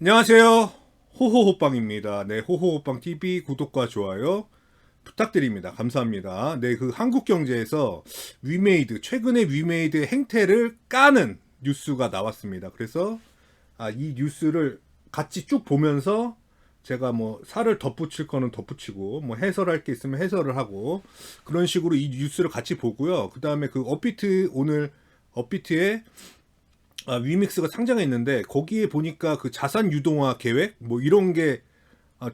안녕하세요. 호호호빵입니다. 네, 호호호빵 TV 구독과 좋아요 부탁드립니다. 감사합니다. 네, 그 한국경제에서 최근에 위메이드의 행태를 까는 뉴스가 나왔습니다. 그래서 이 뉴스를 같이 쭉 보면서 제가 뭐 살을 덧붙일 거는 덧붙이고 뭐 해설할 게 있으면 해설을 하고 그런 식으로 이 뉴스를 같이 보고요. 그 다음에 그 오늘 업비트에 위믹스가 상장해 있는데 거기에 보니까 그 자산 유동화 계획 뭐 이런 게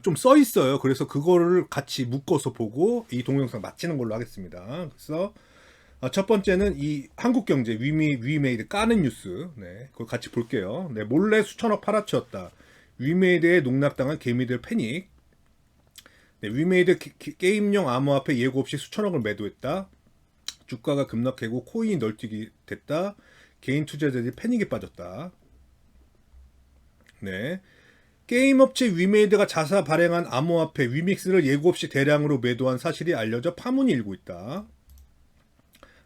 좀 써 있어요. 그래서 그거를 같이 묶어서 보고 이 동영상 마치는 걸로 하겠습니다. 그래서 첫 번째는 이 한국경제 위메이드 까는 뉴스. 네, 그걸 같이 볼게요. 네, 몰래 수천억 팔아치웠다. 위메이드에 농락당한 개미들 패닉. 네, 위메이드 게임용 암호화폐 예고 없이 수천억을 매도했다. 주가가 급락하고 코인이 널뛰기 됐다. 개인 투자자들이 패닉에 빠졌다. 네. 게임 업체 위메이드가 자사 발행한 암호화폐 위믹스를 예고 없이 대량으로 매도한 사실이 알려져 파문이 일고 있다.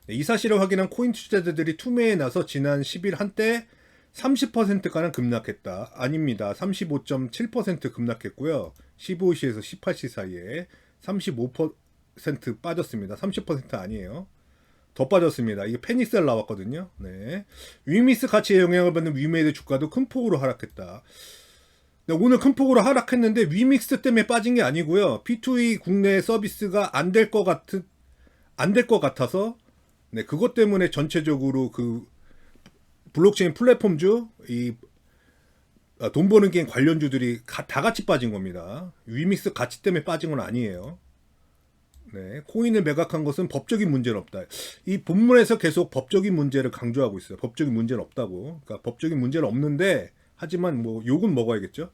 네, 이 사실을 확인한 코인 투자자들이 투매에 나서 지난 10일 한때 30%가량 급락했다. 아닙니다. 35.7% 급락했고요. 15시에서 18시 사이에 35% 빠졌습니다. 30% 아니에요. 더 빠졌습니다. 이게 패닉셀 나왔거든요. 네. 위믹스 가치에 영향을 받는 위메이드 주가도 큰 폭으로 하락했다. 네, 오늘 큰 폭으로 하락했는데 위믹스 때문에 빠진 게 아니고요. P2E 국내 서비스가 안 될 것 같아서 네, 그것 때문에 전체적으로 그 블록체인 플랫폼주 돈 버는 게임 관련주들이 다 같이 빠진 겁니다. 위믹스 가치 때문에 빠진 건 아니에요. 네, 코인을 매각한 것은 법적인 문제는 없다. 이 본문에서 계속 법적인 문제를 강조하고 있어요. 법적인 문제는 없다고. 그러니까 법적인 문제는 없는데 하지만 뭐 욕은 먹어야겠죠.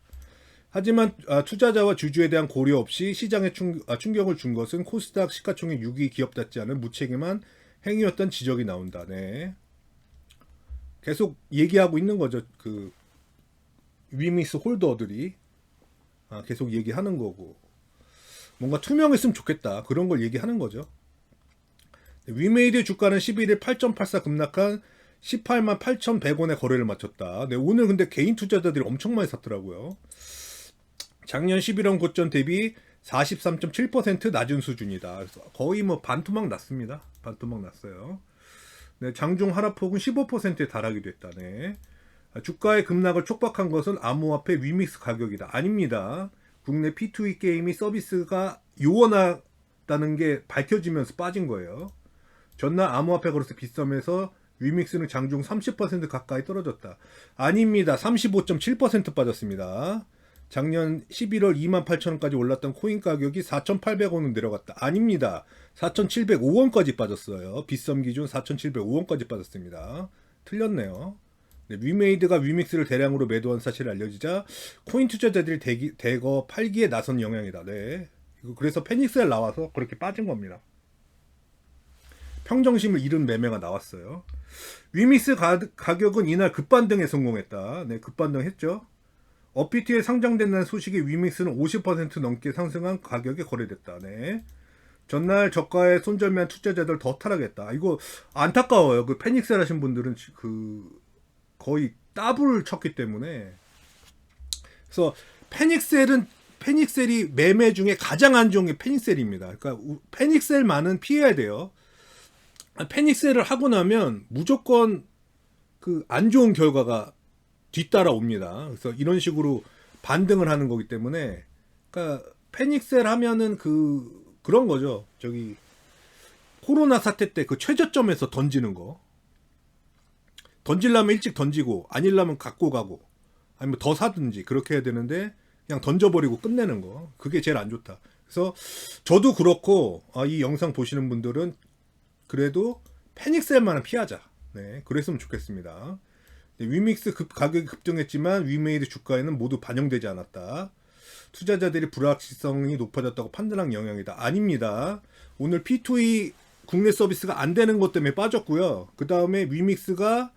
하지만 투자자와 주주에 대한 고려 없이 시장에 충격을 준 것은 코스닥 시가총액 6위 기업답지 않은 무책임한 행위였던 지적이 나온다. 네. 계속 얘기하고 있는 거죠. 그 위믹스 홀더들이 계속 얘기하는 거고 뭔가 투명했으면 좋겠다. 그런 걸 얘기하는 거죠. 위메이드 주가는 11일 8.84 급락한 18만 8,100원에 거래를 마쳤다. 네, 오늘 근데 개인 투자자들이 엄청 많이 샀더라고요. 작년 11월 고점 대비 43.7% 낮은 수준이다. 그래서 거의 뭐 반토막 났습니다. 반토막 났어요. 네, 장중 하락폭은 15%에 달하기도 했다네. 주가의 급락을 촉박한 것은 암호화폐 위믹스 가격이다. 아닙니다. 국내 P2E 게임이 서비스가 요원하다는 게 밝혀지면서 빠진 거예요. 전날 암호화폐 거래소 빗썸에서 위믹스는 장중 30% 가까이 떨어졌다. 아닙니다. 35.7% 빠졌습니다. 작년 11월 28,000원까지 올랐던 코인 가격이 4,800원으로 내려갔다. 아닙니다. 4,705원까지 빠졌어요. 빗썸 기준 4,705원까지 빠졌습니다. 틀렸네요. 네, 위메이드가 위믹스를 대량으로 매도한 사실이 알려지자 코인 투자자들이 대거 팔기에 나선 영향이다. 네. 그래서 패닉셀 나와서 그렇게 빠진 겁니다. 평정심을 잃은 매매가 나왔어요. 위믹스 가격은 이날 급반등에 성공했다. 네, 급반등했죠. 업비트에 상장된다는 소식에 위믹스는 50% 넘게 상승한 가격에 거래됐다. 네. 전날 저가에 손절매한 투자자들 더 타락했다. 이거 안타까워요. 그 패닉셀 하신 분들은 그 거의 더블 쳤기 때문에. 그래서 패닉셀이 매매 중에 가장 안 좋은 게 패닉셀입니다. 그러니까 패닉셀만은 피해야 돼요. 패닉셀을 하고 나면 무조건 그 안 좋은 결과가 뒤따라 옵니다. 그래서 이런 식으로 반등을 하는 거기 때문에 그러니까 패닉셀 하면은 그런 거죠. 저기 코로나 사태 때 그 최저점에서 던지는 거. 던질라면 일찍 던지고 아니려면 갖고 가고 아니면 더 사든지 그렇게 해야 되는데 그냥 던져버리고 끝내는 거. 그게 제일 안 좋다. 그래서 저도 그렇고 이 영상 보시는 분들은 그래도 패닉셀만은 피하자. 네, 그랬으면 좋겠습니다. 네, 위믹스 가격이 급등했지만 위메이드 주가에는 모두 반영되지 않았다. 투자자들이 불확실성이 높아졌다고 판단한 영향이다. 아닙니다. 오늘 P2E 국내 서비스가 안 되는 것 때문에 빠졌고요. 그 다음에 위믹스가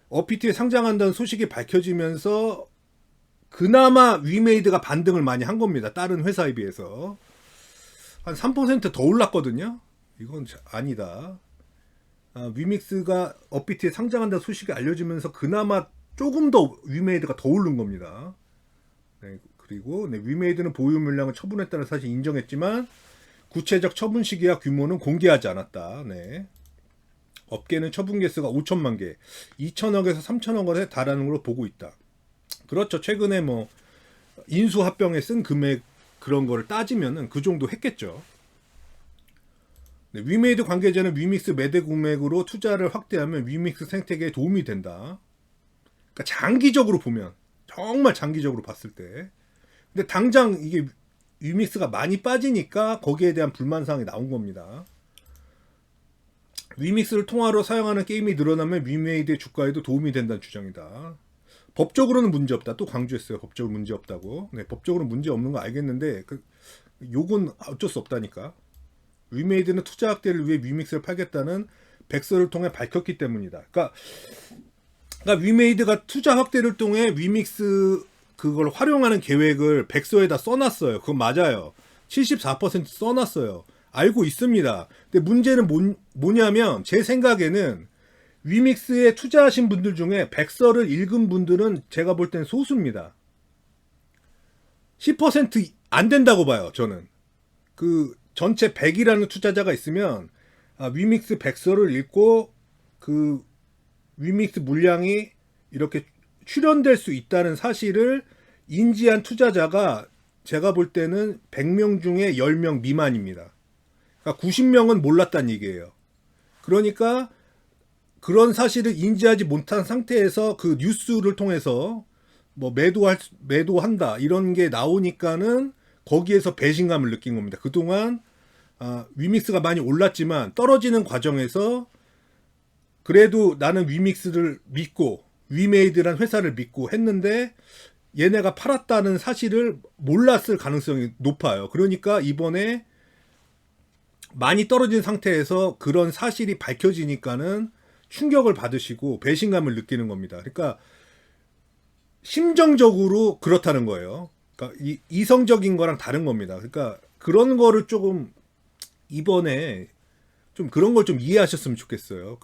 어피트에 상장한다는 소식이 밝혀지면서 그나마 위메이드가 반등을 많이 한 겁니다. 다른 회사에 비해서. 한 3%더 올랐거든요. 이건 아니다. 위믹스가 업비트에 상장한다는 소식이 알려지면서 그나마 조금 더 위메이드가 더 오른 겁니다. 네, 그리고 네, 위메이드는 보유 물량을 처분했다는 사실 인정했지만 구체적 처분 시기와 규모는 공개하지 않았다. 네. 업계는 처분 개수가 5천만 개, 2천억에서 3천억 원에 달하는 걸로 보고 있다. 그렇죠. 최근에 뭐 인수합병에 쓴 금액 그런 거를 따지면은 그 정도 했겠죠. 네, 위메이드 관계자는 위믹스 매대 금액으로 투자를 확대하면 위믹스 생태계에 도움이 된다. 그러니까 장기적으로 보면, 정말 장기적으로 봤을 때. 근데 당장 이게 위믹스가 많이 빠지니까 거기에 대한 불만사항이 나온 겁니다. 위믹스를 통화로 사용하는 게임이 늘어나면 위메이드의 주가에도 도움이 된다는 주장이다. 법적으로는 문제없다. 또 강조했어요. 법적으로 문제없다고. 네, 법적으로 문제없는 거 알겠는데 욕은 어쩔 수 없다니까. 위메이드는 투자 확대를 위해 위믹스를 팔겠다는 백서를 통해 밝혔기 때문이다. 그러니까 위메이드가 투자 확대를 통해 위믹스 그걸 활용하는 계획을 백서에다 써놨어요. 그건 맞아요. 74% 써놨어요. 알고 있습니다. 근데 문제는 뭐냐면 제 생각에는 위믹스에 투자하신 분들 중에 백서를 읽은 분들은 제가 볼 땐 소수입니다. 10% 안 된다고 봐요. 저는. 그 전체 100이라는 투자자가 있으면 위믹스 백서를 읽고 그 위믹스 물량이 이렇게 출현될 수 있다는 사실을 인지한 투자자가 제가 볼 때는 100명 중에 10명 미만입니다. 그러니까 90명은 몰랐다는 얘기예요. 그러니까 그런 사실을 인지하지 못한 상태에서 그 뉴스를 통해서 뭐 매도한다 이런 게 나오니까는 거기에서 배신감을 느낀 겁니다. 그동안 위믹스가 많이 올랐지만 떨어지는 과정에서 그래도 나는 위믹스를 믿고 위메이드란 회사를 믿고 했는데 얘네가 팔았다는 사실을 몰랐을 가능성이 높아요. 그러니까 이번에 많이 떨어진 상태에서 그런 사실이 밝혀지니까는 충격을 받으시고 배신감을 느끼는 겁니다. 그러니까 심정적으로 그렇다는 거예요. 그러니까 이성적인 거랑 다른 겁니다. 그러니까 그런 거를 조금 이번에 좀 그런 걸 좀 이해하셨으면 좋겠어요.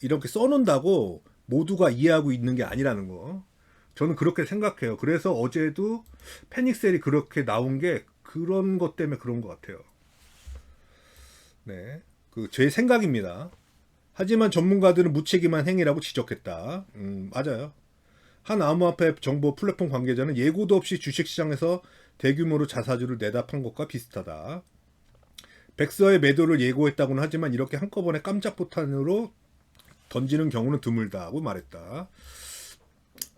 이렇게 써놓는다고 모두가 이해하고 있는 게 아니라는 거. 저는 그렇게 생각해요. 그래서 어제도 패닉셀이 그렇게 나온 게 그런 것 때문에 그런 것 같아요. 네, 제 생각입니다. 하지만 전문가들은 무책임한 행위라고 지적했다. 맞아요. 한 암호화폐 정보 플랫폼 관계자는 예고도 없이 주식시장에서 대규모로 자사주를 내다 판 것과 비슷하다. 백서의 매도를 예고했다고는 하지만 이렇게 한꺼번에 깜짝 포탄으로 던지는 경우는 드물다고 말했다.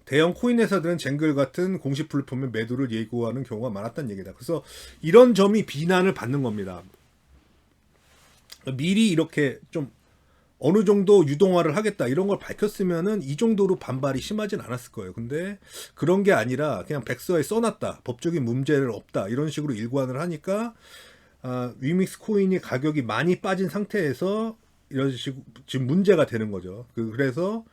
대형 코인 회사들은 쟁글 같은 공식 플랫폼의 매도를 예고하는 경우가 많았다는 얘기다. 그래서 이런 점이 비난을 받는 겁니다. 미리 이렇게 좀 어느 정도 유동화를 하겠다 이런 걸 밝혔으면은 이 정도로 반발이 심하진 않았을 거예요. 근데 그런 게 아니라 그냥 백서에 써놨다, 법적인 문제를 없다 이런 식으로 일관을 하니까 위믹스 코인이 가격이 많이 빠진 상태에서 이런 식으로 지금 문제가 되는 거죠. 그래서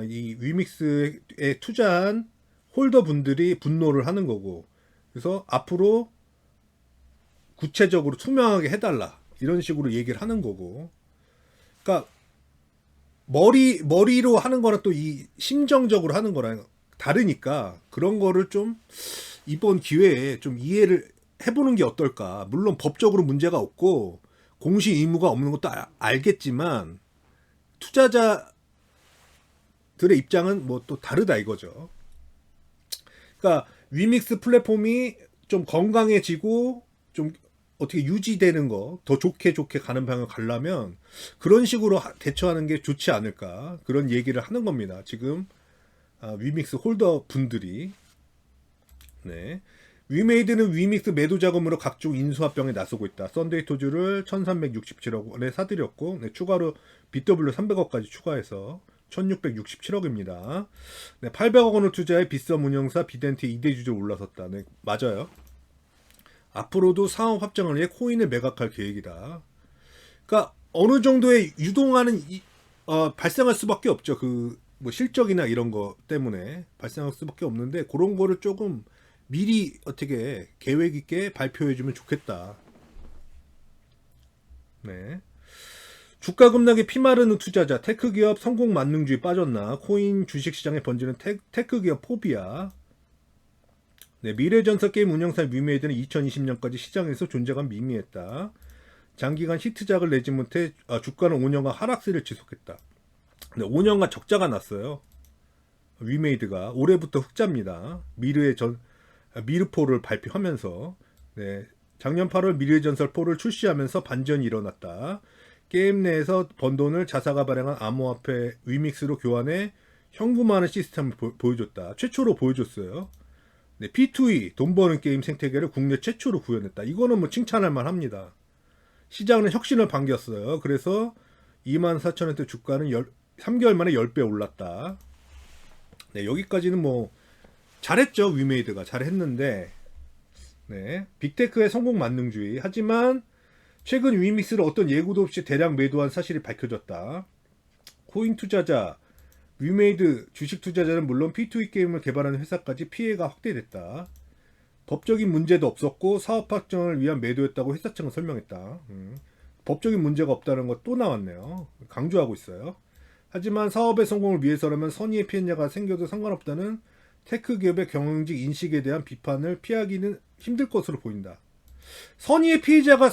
이 위믹스에 투자한 홀더 분들이 분노를 하는 거고, 그래서 앞으로 구체적으로 투명하게 해달라 이런 식으로 얘기를 하는 거고. 그러니까 머리로 하는 거랑 또 이 심정적으로 하는 거랑 다르니까 그런 거를 좀 이번 기회에 좀 이해를 해보는 게 어떨까. 물론 법적으로 문제가 없고 공시 의무가 없는 것도 알겠지만 투자자들의 입장은 뭐 또 다르다 이거죠. 그러니까 위믹스 플랫폼이 좀 건강해지고 좀 어떻게 유지되는 거, 더 좋게 가는 방향을 가려면 그런 식으로 대처하는 게 좋지 않을까, 그런 얘기를 하는 겁니다. 지금 위믹스 홀더 분들이. 네. 위메이드는 위믹스 매도 자금으로 각종 인수합병에 나서고 있다. 썬데이토즈를 1367억 원에 사들였고, 네, 추가로 BW 300억까지 추가해서 1667억입니다. 네, 800억 원을 투자해 빗썸 운영사 비덴트 2대 주주로 올라섰다. 네, 맞아요. 앞으로도 사업 확장을 위해 코인을 매각할 계획이다. 그러니까 어느 정도의 유동화는 발생할 수밖에 없죠. 뭐 실적이나 이런 거 때문에 발생할 수밖에 없는데 그런 거를 조금 미리 어떻게 계획 있게 발표해주면 좋겠다. 네. 주가 급락에 피마르는 투자자, 테크 기업 성공 만능주의 빠졌나? 코인 주식 시장에 번지는 테크 기업 포비아. 네, 미래전설 게임 운영사 위메이드는 2020년까지 시장에서 존재감 미미했다. 장기간 히트작을 내지 못해 주가는 5년간 하락세를 지속했다. 네, 5년간 적자가 났어요. 위메이드가 올해부터 흑자입니다. 미르4를 발표하면서 네, 작년 8월 미래의 전설 4를 출시하면서 반전이 일어났다. 게임 내에서 번 돈을 자사가 발행한 암호화폐 위믹스로 교환해 현금화하는 시스템을 보여줬다. 최초로 보여줬어요. 네, P2E 돈 버는 게임 생태계를 국내 최초로 구현했다. 이거는 뭐 칭찬할 만합니다. 시장은 혁신을 반겼어요. 그래서 24,000원대 주가는 3개월 만에 10배 올랐다. 네, 여기까지는 뭐 잘했죠. 위메이드가 잘했는데 네, 빅테크의 성공 만능주의. 하지만 최근 위믹스를 어떤 예고도 없이 대량 매도한 사실이 밝혀졌다. 코인 투자자, 위메이드 주식 투자자는 물론 P2E 게임을 개발하는 회사까지 피해가 확대됐다. 법적인 문제도 없었고 사업 확정을 위한 매도였다고 회사 측은 설명했다. 법적인 문제가 없다는 것 또 나왔네요. 강조하고 있어요. 하지만 사업의 성공을 위해서라면 선의의 피해자가 생겨도 상관없다는 테크 기업의 경영직 인식에 대한 비판을 피하기는 힘들 것으로 보인다. 선의의 피해자가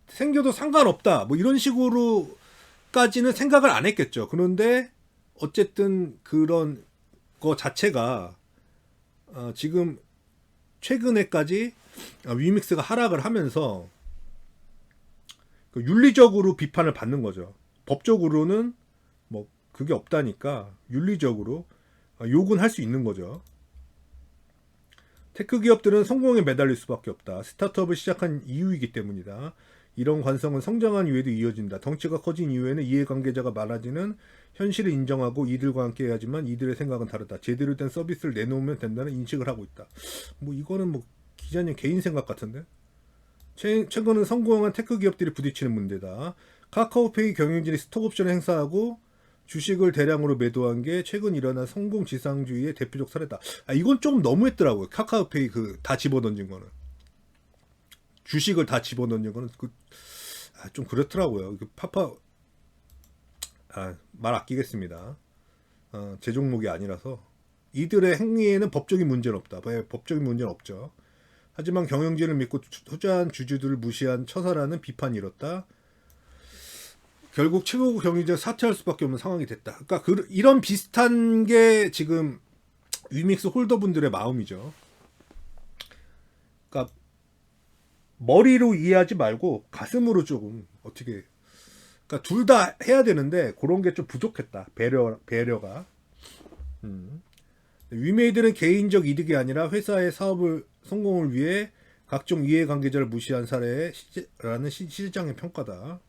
생겨도 상관없다. 뭐 이런 식으로까지는 생각을 안 했겠죠. 그런데 어쨌든 그런 거 자체가 지금 최근에까지 위믹스가 하락을 하면서 윤리적으로 비판을 받는 거죠. 법적으로는 뭐 그게 없다니까 윤리적으로 욕은 할 수 있는 거죠. 테크 기업들은 성공에 매달릴 수밖에 없다. 스타트업을 시작한 이유이기 때문이다. 이런 관성은 성장한 이후에도 이어진다. 덩치가 커진 이후에는 이해관계자가 많아지는 현실을 인정하고 이들과 함께 해야지만 이들의 생각은 다르다. 제대로 된 서비스를 내놓으면 된다는 인식을 하고 있다. 뭐 이거는 뭐 기자님 개인 생각 같은데. 최근은 성공한 테크 기업들이 부딪히는 문제다. 카카오페이 경영진이 스톡옵션을 행사하고 주식을 대량으로 매도한 게 최근 일어난 성공 지상주의의 대표적 사례다. 이건 조금 너무했더라고요. 카카오페이 다 집어던진 거는. 주식을 다 집어던진 거는 좀 그렇더라고요. 말 아끼겠습니다. 제 종목이 아니라서. 이들의 행위에는 법적인 문제는 없다. 법적인 문제는 없죠. 하지만 경영진을 믿고 투자한 주주들을 무시한 처사라는 비판이 일었다. 결국 최고급 경영진을 사퇴할 수밖에 없는 상황이 됐다. 그러니까 이런 비슷한 게 지금 위믹스 홀더분들의 마음이죠. 그러니까 머리로 이해하지 말고 가슴으로 조금 어떻게, 그러니까 둘 다 해야 되는데 그런 게 좀 부족했다. 배려가. 위메이드는 개인적 이득이 아니라 회사의 사업을 성공을 위해 각종 이해관계자를 무시한 사례라는 시장의 평가다.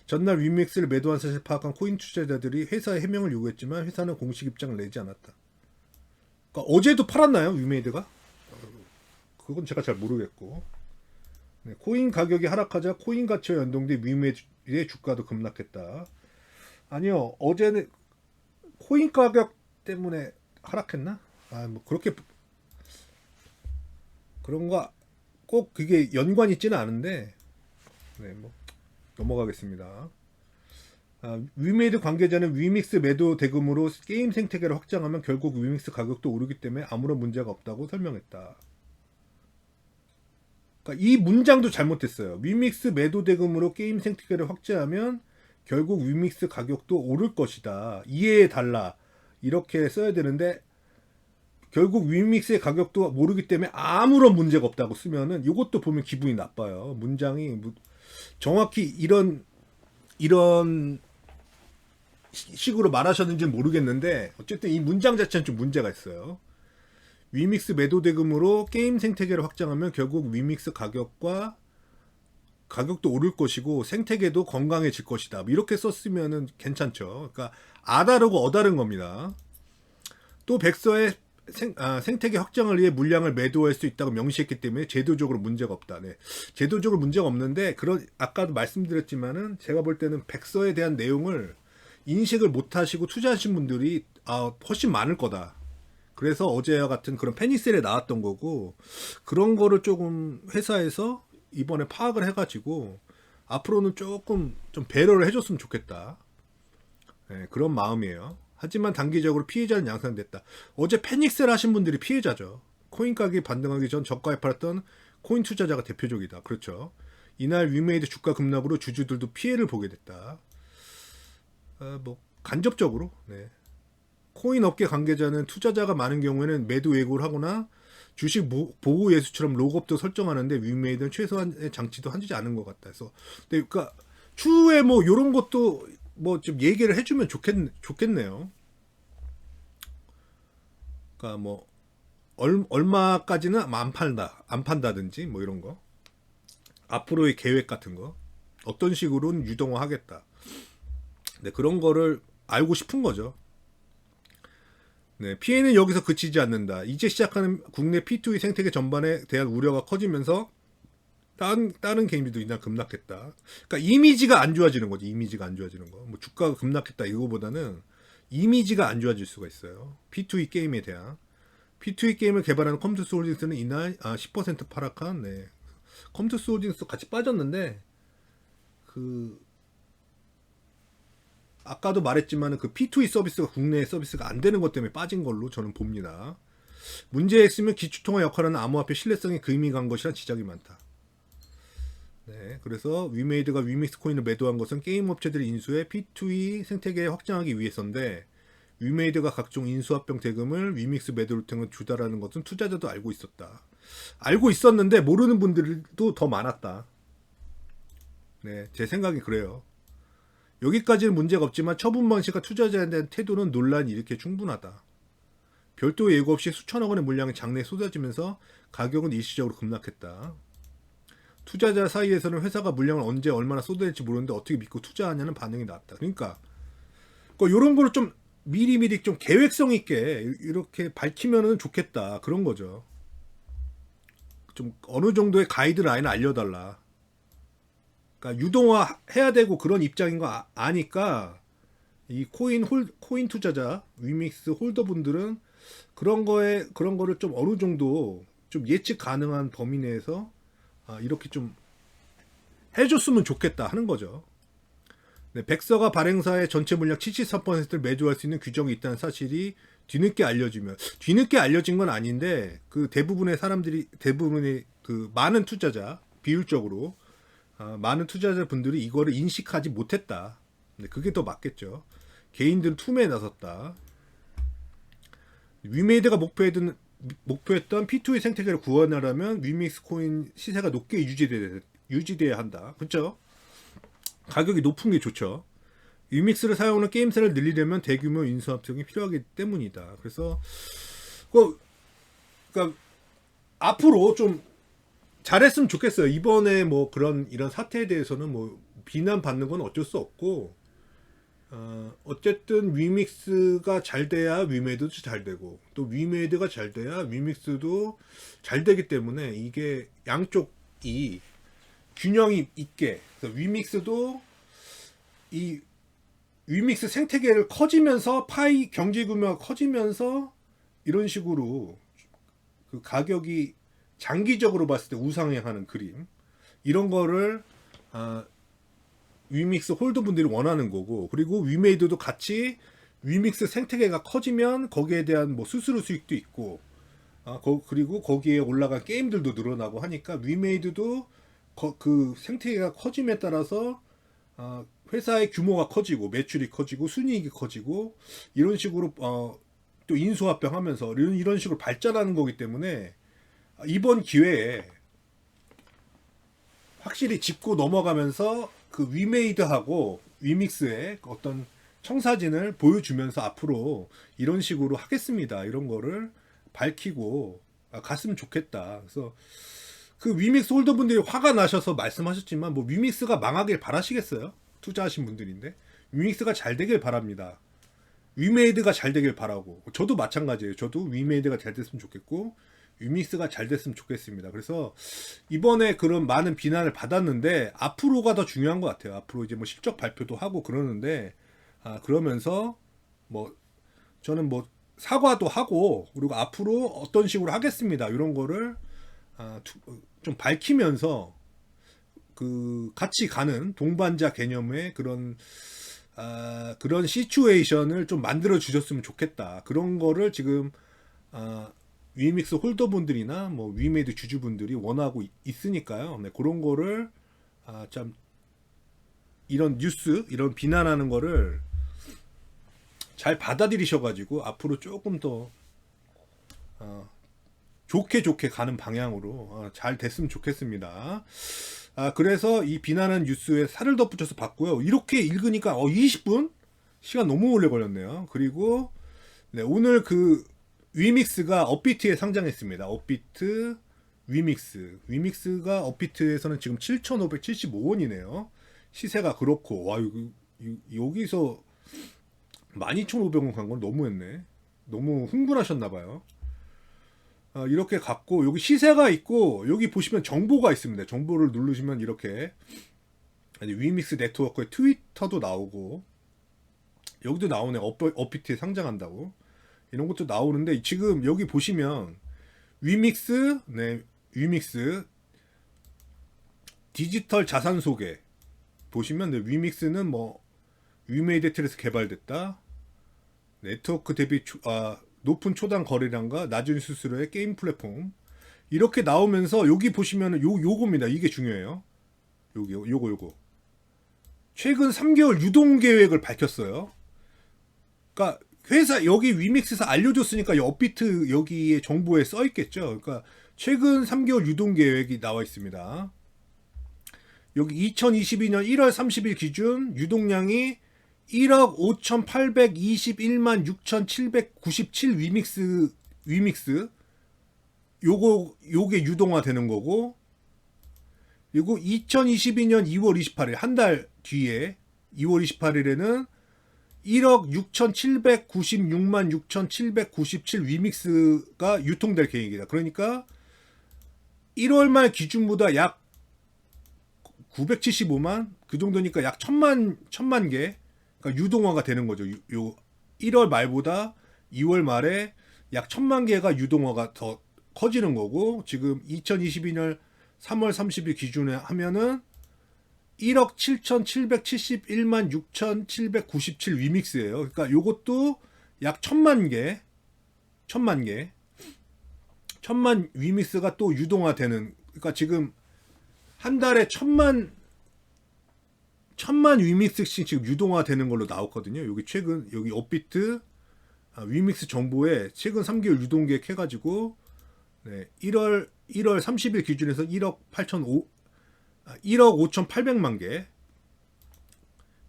전날 위믹스를 매도한 사실을 파악한 코인 투자자들이 회사의 해명을 요구했지만 회사는 공식 입장을 내지 않았다. 그러니까 어제도 팔았나요? 위메이드가? 그건 제가 잘 모르겠고. 네, 코인 가격이 하락하자 코인 가치와 연동된 위메이드의 주가도 급락했다. 아니요. 어제는 코인 가격 때문에 하락했나? 뭐 그렇게 그런 거 꼭 그게 연관이 있지는 않은데 네, 뭐 넘어가겠습니다. 위메이드 관계자는 위믹스 매도 대금으로 게임 생태계를 확장하면 결국 위믹스 가격도 오르기 때문에 아무런 문제가 없다고 설명했다. 그러니까 이 문장도 잘못됐어요. 위믹스 매도 대금으로 게임 생태계를 확장하면 결국 위믹스 가격도 오를 것이다. 이해해달라. 이렇게 써야 되는데 결국 위믹스의 가격도 모르기 때문에 아무런 문제가 없다고 쓰면은 이것도 보면 기분이 나빠요. 문장이 정확히 이런 식으로 말하셨는지는 모르겠는데 어쨌든 이 문장 자체는 좀 문제가 있어요. 위믹스 매도 대금으로 게임 생태계를 확장하면 결국 위믹스 가격도 오를 것이고 생태계도 건강해질 것이다. 이렇게 썼으면은 괜찮죠. 그러니까 아다르고 어다른 겁니다. 또 백서에 생태계 확장을 위해 물량을 매도할 수 있다고 명시했기 때문에 제도적으로 문제가 없다. 네. 제도적으로 문제가 없는데 아까도 말씀드렸지만은 제가 볼 때는 백서에 대한 내용을 인식을 못 하시고 투자하신 분들이 훨씬 많을 거다. 그래서 어제와 같은 그런 페니셀에 나왔던 거고 그런 거를 조금 회사에서 이번에 파악을 해가지고 앞으로는 조금 좀 배려를 해줬으면 좋겠다. 네, 그런 마음이에요. 하지만 단기적으로 피해자는 양산됐다. 어제 페닉셀 하신 분들이 피해자죠. 코인 가격이 반등하기 전 저가에 팔았던 코인 투자자가 대표적이다. 그렇죠. 이날 위메이드 주가 급락으로 주주들도 피해를 보게 됐다. 뭐 간접적으로 네. 코인 업계 관계자는 투자자가 많은 경우에는 매도 예고를 하거나 주식 보호 예수처럼 록업도 설정하는데 위메이드는 최소한의 장치도 한지 않은 것 같다. 그래서 그러니까 추후에 뭐 이런 것도 뭐 좀 얘기를 해주면 좋겠네요. 그러니까 뭐 얼마까지는 안 판다든지 뭐 이런 거 앞으로의 계획 같은 거 어떤 식으로는 유동화하겠다. 네, 그런 거를 알고 싶은 거죠. 네, 피해는 여기서 그치지 않는다. 이제 시작하는 국내 P2E 생태계 전반에 대한 우려가 커지면서 다른 개인들도 이날 급락했다. 그러니까 이미지가 안 좋아지는 거지. 이미지가 안 좋아지는 거. 뭐 주가가 급락했다 이거보다는 이미지가 안 좋아질 수가 있어요. P2E 게임에 대한. P2E 게임을 개발하는 컴투스 홀딩스는 이날 10% 하락한 네. 컴투스 홀딩스 같이 빠졌는데 아까도 말했지만 그 P2E 서비스가 국내 서비스가 안 되는 것 때문에 빠진 걸로 저는 봅니다. 문제의 핵심은 기축통화 역할하는 암호화폐 신뢰성이 금이 간 것이란 지적이 많다. 네, 그래서 위메이드가 위믹스 코인을 매도한 것은 게임 업체들의 인수에 P2E 생태계에 확장하기 위해서인데 위메이드가 각종 인수합병 대금을 위믹스 매도를 통해 주다라는 것은 투자자도 알고 있었다. 알고 있었는데 모르는 분들도 더 많았다. 네, 제 생각이 그래요. 여기까지는 문제가 없지만 처분 방식과 투자자에 대한 태도는 논란이 일으켜 충분하다. 별도 예고 없이 수천억 원의 물량이 장내에 쏟아지면서 가격은 일시적으로 급락했다. 투자자 사이에서는 회사가 물량을 언제 얼마나 쏟아낼지 모르는데 어떻게 믿고 투자하냐는 반응이 나왔다. 그러니까 이런 거를 좀 미리미리 좀 계획성 있게 이렇게 밝히면은 좋겠다. 그런 거죠. 좀 어느 정도의 가이드라인을 알려달라. 그러니까 유동화 해야 되고 그런 입장인 거 아니까 이 코인 투자자 위믹스 홀더분들은 그런 거를 좀 어느 정도 좀 예측 가능한 범위 내에서 이렇게 좀 해줬으면 좋겠다 하는 거죠. 네, 백서가 발행사의 전체 물량 73%를 매도할 수 있는 규정이 있다는 사실이 뒤늦게 알려진 건 아닌데 그 대부분의 그 많은 투자자 비율적으로 많은 투자자분들이 이거를 인식하지 못했다. 네, 그게 더 맞겠죠. 개인들은 투매에 나섰다. 위메이드가 목표했던 P2E 생태계를 구현하려면 위믹스 코인 시세가 높게 유지돼야 한다. 그렇죠? 가격이 높은 게 좋죠. 위믹스를 사용하는 게임사를 늘리려면 대규모 인수합병이 필요하기 때문이다. 그래서 그러니까 앞으로 좀 잘했으면 좋겠어요. 이번에 뭐 이런 사태에 대해서는 뭐 비난받는 건 어쩔 수 없고 어쨌든 위믹스가 잘 돼야 위메이드도 잘 되고 또 위메이드가 잘 돼야 위믹스도 잘 되기 때문에 이게 양쪽이 균형이 있게 그래서 위믹스도 이 위믹스 생태계를 커지면서 파이 경제 규모가 커지면서 이런 식으로 그 가격이 장기적으로 봤을 때 우상향하는 그림 이런 거를 위믹스 홀더분들이 원하는 거고 그리고 위메이드도 같이 위믹스 생태계가 커지면 거기에 대한 뭐 수수료 수익도 있고 그리고 거기에 올라간 게임들도 늘어나고 하니까 위메이드도 그 생태계가 커짐에 따라서 회사의 규모가 커지고 매출이 커지고 순이익이 커지고 이런 식으로 또 인수합병하면서 이런 식으로 발전하는 거기 때문에 이번 기회에 확실히 짚고 넘어가면서 그 위메이드하고 위믹스의 어떤 청사진을 보여주면서 앞으로 이런 식으로 하겠습니다. 이런 거를 밝히고 갔으면 좋겠다. 그래서 그 위믹스 홀더분들이 화가 나셔서 말씀하셨지만 뭐 위믹스가 망하길 바라시겠어요? 투자하신 분들인데 위믹스가 잘 되길 바랍니다. 위메이드가 잘 되길 바라고 저도 마찬가지예요. 저도 위메이드가 잘 됐으면 좋겠고 위믹스가 잘 됐으면 좋겠습니다. 그래서 이번에 그런 많은 비난을 받았는데 앞으로가 더 중요한 것 같아요. 앞으로 이제 뭐 실적 발표도 하고 그러는데 그러면서 뭐 저는 뭐 사과도 하고 그리고 앞으로 어떤 식으로 하겠습니다. 이런 거를 좀 밝히면서 그 같이 가는 동반자 개념의 그런 시츄에이션을 좀 만들어 주셨으면 좋겠다. 그런 거를 지금 위믹스 홀더분들이나 뭐 위메이드 주주분들이 원하고 있으니까요. 네, 그런 거를 참 이런 뉴스, 이런 비난하는 거를 잘 받아들이셔가지고 앞으로 조금 더 좋게 가는 방향으로 잘 됐으면 좋겠습니다. 그래서 이 비난하는 뉴스에 살을 덧붙여서 봤고요. 이렇게 읽으니까 20분? 시간 너무 오래 걸렸네요. 그리고 네, 오늘 그 위믹스가 업비트에 상장했습니다. 업비트 위믹스. 위믹스가 업비트에서는 지금 7,575원이네요. 시세가 그렇고 와 여기서 12,500원 간 건 너무했네. 너무 흥분하셨나봐요. 이렇게 갔고 여기 시세가 있고 여기 보시면 정보가 있습니다. 정보를 누르시면 이렇게 위믹스 네트워크의 트위터도 나오고 여기도 나오네. 업비트에 상장한다고 이런 것도 나오는데 지금 여기 보시면 위믹스 위믹스 디지털 자산 소개 보시면 위믹스는 뭐 위메이드 틀에서 개발됐다. 네트워크 대비 높은 초당 거래량과 낮은 수수료의 게임 플랫폼 이렇게 나오면서 여기 보시면은 요겁니다. 이게 중요해요. 요거 최근 3개월 유동 계획을 밝혔어요. 그러니까 회사 여기 위믹스에서 알려줬으니까 업비트 여기에 정보에 써 있겠죠. 그러니까 최근 3개월 유동 계획이 나와 있습니다. 여기 2022년 1월 30일 기준 유동량이 1억 5,821만 6,797 위믹스 요게 유동화 되는 거고 그리고 2022년 2월 28일 한 달 뒤에 2월 28일에는 1억 6,796만 6,797 위믹스가 유통될 계획이다. 그러니까 1월 말 기준보다 약 975만 그 정도니까 약 1,000만 개 그러니까 유동화가 되는 거죠. 요 1월 말보다 2월 말에 약 1,000만 개가 유동화가 더 커지는 거고 지금 2022년 3월 30일 기준에 하면은 1억 7,771만 6,797 위믹스예요. 그러니까 요것도 약 1,000만 위믹스가 또 유동화되는 그러니까 지금 한 달에 1,000만 위믹스씩 지금 유동화되는 걸로 나왔거든요. 여기 최근 여기 업비트 위믹스 정보에 최근 3개월 유동 계획 해가지고 1월 30일 기준에서 1억 5,800만 개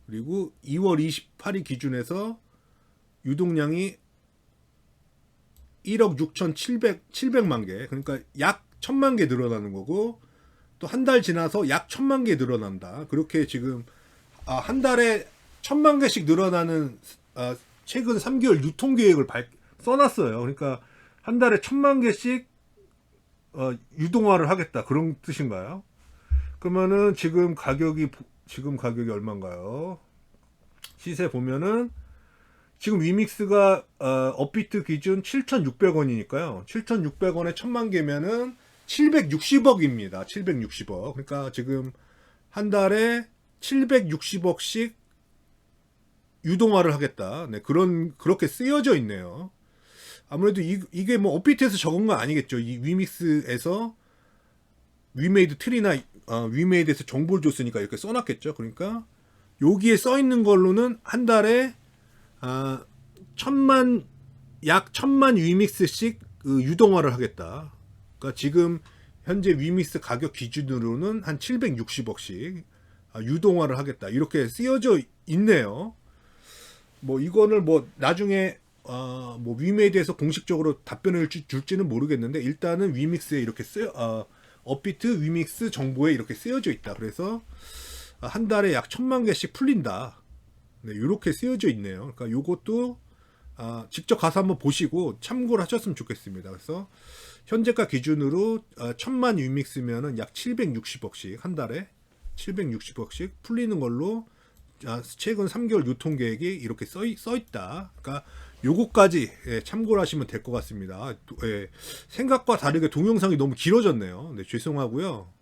그리고 2월 28일 기준에서 유동량이 1억 6,700만 개 그러니까 약 1,000만 개 늘어나는 거고 또 한 달 지나서 약 1,000만 개 늘어난다. 그렇게 지금 한 달에 1,000만 개씩 늘어나는 최근 3개월 유통 계획을 써놨어요. 그러니까 한 달에 1,000만 개씩 유동화를 하겠다 그런 뜻인가요? 그러면은 지금 가격이 얼마인가요? 시세 보면은 지금 위믹스가 업비트 기준 7,600원이니까요. 7,600원에 1,000만 개면은 760억입니다. 760억. 그러니까 지금 한 달에 760억씩 유동화를 하겠다. 네, 그렇게 쓰여져 있네요. 아무래도 이게 뭐 업비트에서 적은 건 아니겠죠. 이 위믹스에서 위메이드 트리나 위메이드에서 정보를 줬으니까 이렇게 써놨겠죠. 그러니까 여기에 써 있는 걸로는 한 달에 약 1,000만 위믹스씩 유동화를 하겠다. 그러니까 지금 현재 위믹스 가격 기준으로는 한 760억씩 유동화를 하겠다. 이렇게 쓰여져 있네요. 뭐 이거를 뭐 나중에 뭐 위메이드에서 공식적으로 답변을 줄지는 모르겠는데 일단은 위믹스에 이렇게 업비트 위믹스 정보에 이렇게 쓰여져 있다. 그래서 한 달에 약 1,000만 개씩 풀린다. 네, 이렇게 쓰여져 있네요. 그러니까 요것도 직접 가서 한번 보시고 참고를 하셨으면 좋겠습니다. 그래서 현재가 기준으로 1,000만 위믹스면은 약 760억씩 한 달에 760억씩 풀리는 걸로 최근 3개월 유통 계획이 이렇게 써 있다. 그러니까 요거까지 참고를 하시면 될 것 같습니다. 생각과 다르게 동영상이 너무 길어졌네요. 네, 죄송하고요.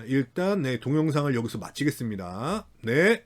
일단 동영상을 여기서 마치겠습니다. 네.